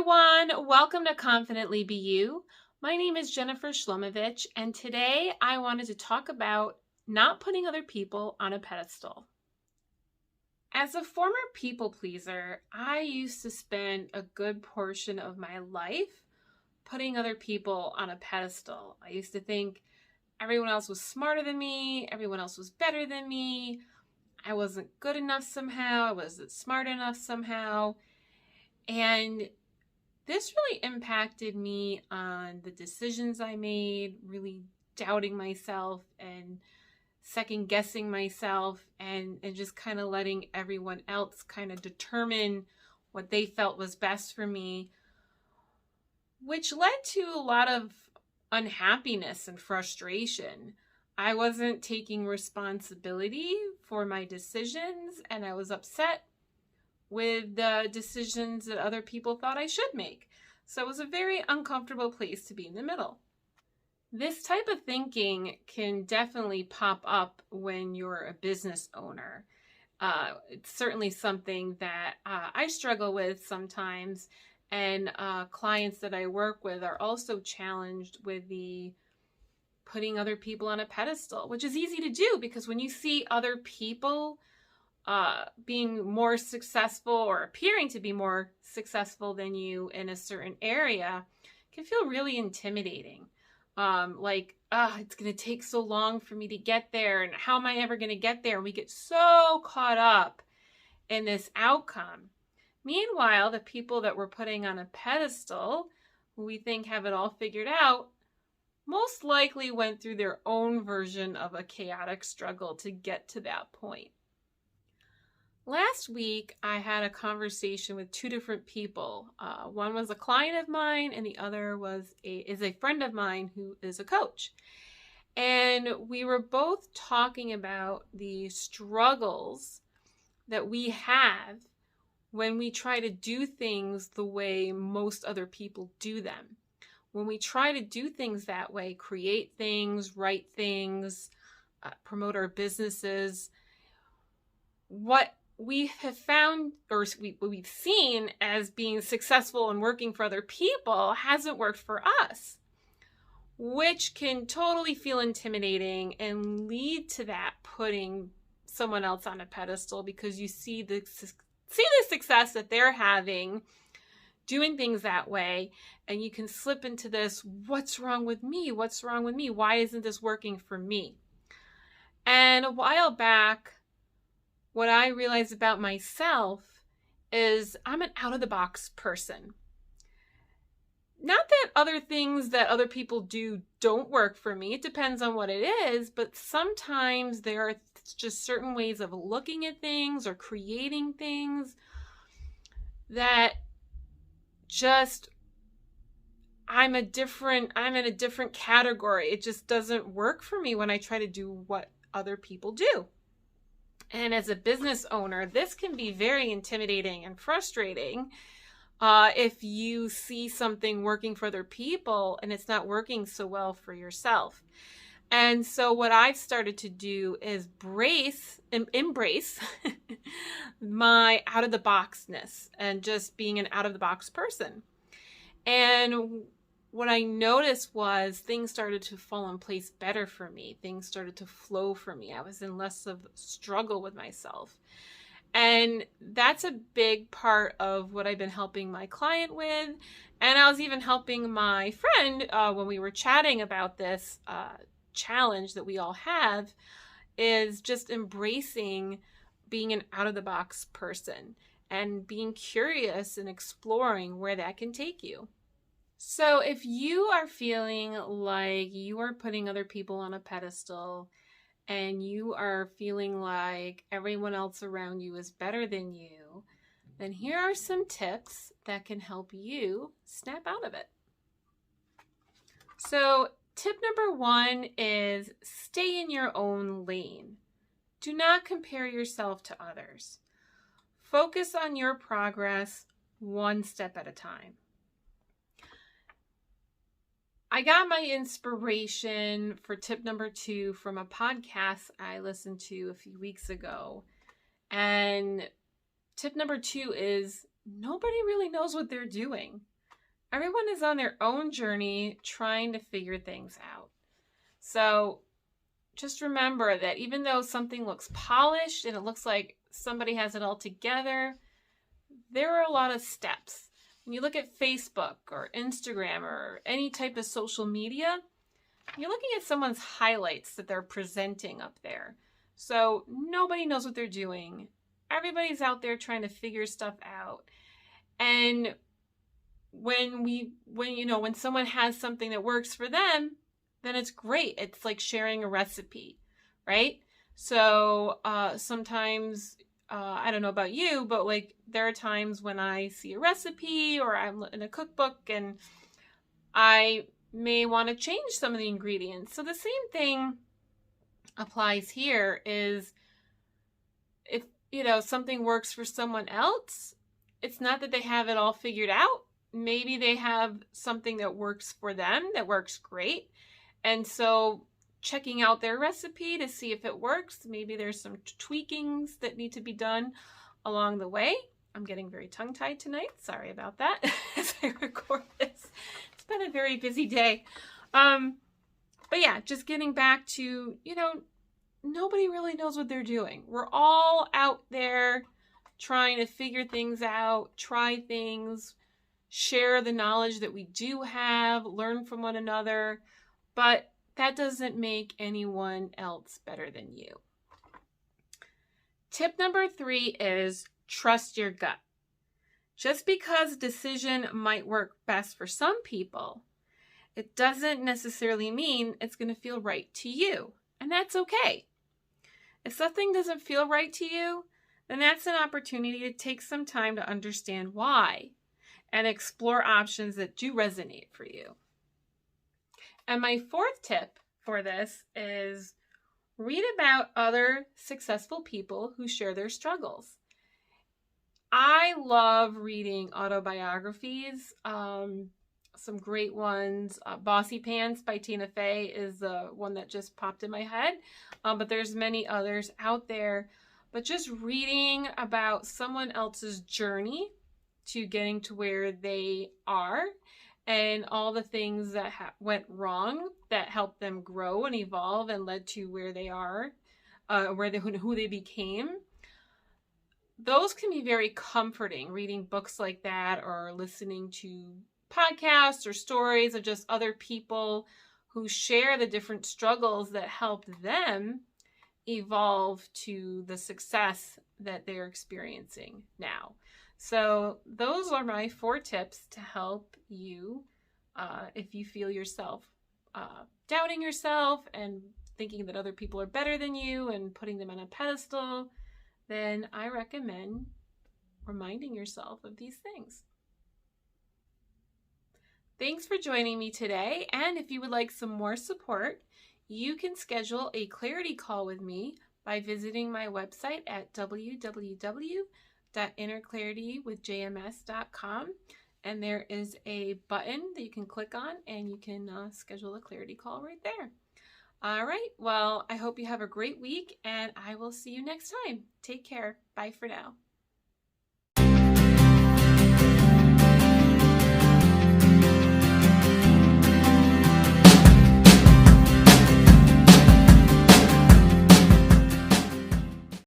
everyone, welcome to Confidently Be You. My name is Jennifer Shlomovich, and today I wanted to talk about not putting other people on a pedestal. As a former people pleaser, I used to spend a good portion of my life putting other people on a pedestal. I used to think everyone else was smarter than me, everyone else was better than me, I wasn't good enough somehow, I wasn't smart enough somehow, and this really impacted me on the decisions I made, really doubting myself and second guessing myself and just kind of letting everyone else kind of determine what they felt was best for me, which led to a lot of unhappiness and frustration. I wasn't taking responsibility for my decisions, and I was upset with the decisions that other people thought I should make. So it was a very uncomfortable place to be in the middle. This type of thinking can definitely pop up when you're a business owner. It's certainly something that I struggle with sometimes, and clients that I work with are also challenged with the putting other people on a pedestal, which is easy to do because when you see other people being more successful or appearing to be more successful than you in a certain area can feel really intimidating. It's going to take so long for me to get there, and how am I ever going to get there? And we get so caught up in this outcome. Meanwhile, the people that we're putting on a pedestal, who we think have it all figured out, most likely went through their own version of a chaotic struggle to get to that point. Last week, I had a conversation with two different people. One was a client of mine, and the other is a friend of mine who is a coach. And we were both talking about the struggles that we have when we try to do things the way most other people do them. When we try to do things that way, create things, write things, promote our businesses, what we have found, or we've seen as being successful and working for other people, hasn't worked for us, which can totally feel intimidating and lead to that putting someone else on a pedestal because you see the success that they're having doing things that way, and you can slip into this, what's wrong with me? What's wrong with me? Why isn't this working for me? And a while back, what I realized about myself is I'm an out-of-the-box person. Not that other things that other people do don't work for me. It depends on what it is, but sometimes there are just certain ways of looking at things or creating things that just I'm in a different category. It just doesn't work for me when I try to do what other people do. And as a business owner, this can be very intimidating and frustrating if you see something working for other people and it's not working so well for yourself. And so what I've started to do is embrace my out-of-the-boxness and just being an out-of-the-box person. And what I noticed was things started to fall in place better for me. Things started to flow for me. I was in less of struggle with myself. And that's a big part of what I've been helping my client with. And I was even helping my friend when we were chatting about this challenge that we all have, is just embracing being an out-of-the-box person and being curious and exploring where that can take you. So if you are feeling like you are putting other people on a pedestal and you are feeling like everyone else around you is better than you, then here are some tips that can help you snap out of it. So tip number 1 is stay in your own lane. Do not compare yourself to others. Focus on your progress one step at a time. I got my inspiration for tip number 2 from a podcast I listened to a few weeks ago. And tip number 2 is nobody really knows what they're doing. everyone is on their own journey trying to figure things out. So just remember that even though something looks polished and it looks like somebody has it all together, there are a lot of steps. When you look at Facebook or Instagram or any type of social media, you're looking at someone's highlights that they're presenting up there. So nobody knows what they're doing. Everybody's out there trying to figure stuff out. And when someone has something that works for them, then it's great. It's like sharing a recipe, right? So sometimes, I don't know about you, but like there are times when I see a recipe or I'm in a cookbook and I may want to change some of the ingredients. So the same thing applies here is if, something works for someone else, it's not that they have it all figured out. Maybe they have something that works for them that works great. And so checking out their recipe to see if it works, maybe there's some tweakings that need to be done along the way. I'm getting very tongue-tied tonight. Sorry about that as I record this. It's been a very busy day. But yeah, just getting back to, nobody really knows what they're doing. We're all out there trying to figure things out, try things, share the knowledge that we do have, learn from one another, but that doesn't make anyone else better than you. Tip number 3 is trust your gut. Just because a decision might work best for some people, it doesn't necessarily mean it's going to feel right to you, and that's okay. If something doesn't feel right to you, then that's an opportunity to take some time to understand why and explore options that do resonate for you. And my 4th tip for this is read about other successful people who share their struggles. I love reading autobiographies, some great ones. Bossy Pants by Tina Fey is the one that just popped in my head, but there's many others out there. But just reading about someone else's journey to getting to where they are and all the things that went wrong that helped them grow and evolve and led to where they are, who they became. Those can be very comforting, reading books like that or listening to podcasts or stories of just other people who share the different struggles that helped them evolve to the success that they're experiencing now. So those are my 4 tips to help you if you feel yourself doubting yourself and thinking that other people are better than you and putting them on a pedestal, then I recommend reminding yourself of these things. Thanks for joining me today, and if you would like some more support, you can schedule a clarity call with me by visiting my website at www.innerclaritywithjms.com, and there is a button that you can click on and you can schedule a clarity call right there. All right, well, I hope you have a great week, and I will see you next time. Take care. Bye for now.